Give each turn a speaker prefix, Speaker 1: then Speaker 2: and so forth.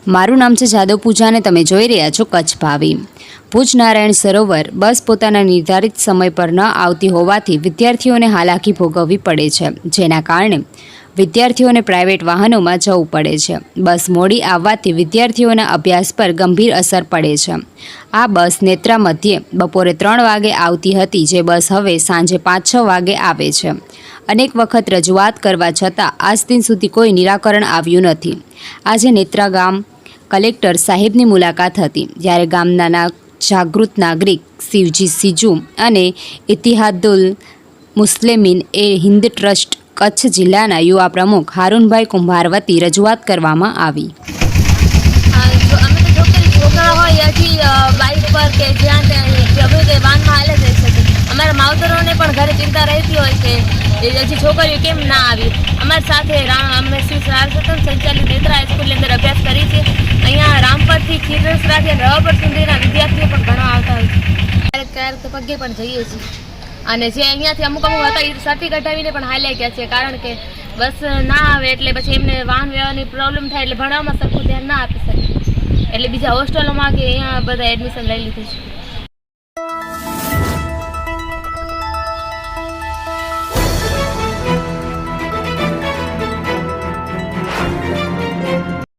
Speaker 1: મારું નામ છે જાદવ પૂજા અને તમે જોઈ રહ્યા છો કચ્છ ભાવી। ભુજ નારાયણ સરોવર બસ પોતાના નિર્ધારિત સમય પર ન આવતી હોવાથી વિદ્યાર્થીઓને હાલાકી ભોગવવી પડે છે, જેના કારણે વિદ્યાર્થીઓને પ્રાઇવેટ વાહનોમાં જવું પડે છે। બસ મોડી આવવાથી વિદ્યાર્થીઓના અભ્યાસ પર ગંભીર અસર પડે છે। આ બસ નેત્રા મધ્યે બપોરે 3 વાગે આવતી હતી, જે બસ હવે સાંજે 5-6 વાગે આવે છે। અનેક વખત રજૂઆત કરવા છતાં આજ દિન સુધી કોઈ નિરાકરણ આવ્યું નથી। આજે નેત્રા ગામ કલેક્ટર સાહેબની મુલાકાત હતી, જ્યારે ગામના જાગૃત નાગરિક શિવજી સિજુ અને ઇતિહાદુલ મુસ્લિમીન એ હિન્દ ટ્રસ્ટ કચ્છ જિલ્લાના યુવા પ્રમુખ હારૂનભાઈ કુંભાર વતી રજૂઆત કરવામાં આવી।
Speaker 2: છોકરા હોય હજી બાઇક પર કે જ્યાં ત્યાં વાનમાં હાલે જઈ શકે। અમારા માવતરોને પણ ઘરે ચિંતા રહેતી હોય કે હજી છોકરીઓ કેમ ના આવી। અમારી સાથે અમે શ્રી સારસ્વતમ સંચાલિત નેત્રા હાઈસ્કૂલની અંદર અભ્યાસ કરી છે। અહીંયા રામપરથી ખીરસરાથી અને રવાપર સુધીના વિદ્યાર્થીઓ પણ ઘણા આવતા હોય છે। ક્યારેક તો પગે પણ જઈએ છીએ, અને જે અહીંયાથી અમુક હતા એ સર્ટી કઢાવીને પણ હાલ્યા ગયા છે, કારણ કે બસ ના આવે એટલે પછી એમને વાહન વ્યવહારની પ્રોબ્લેમ થાય, એટલે ભણવામાં સરખું ધ્યાન ના આપી શકે, એટલે બીજા હોસ્ટેલોમાં કે અહીંયા બધા એડમિશન લઈ લીધું છે।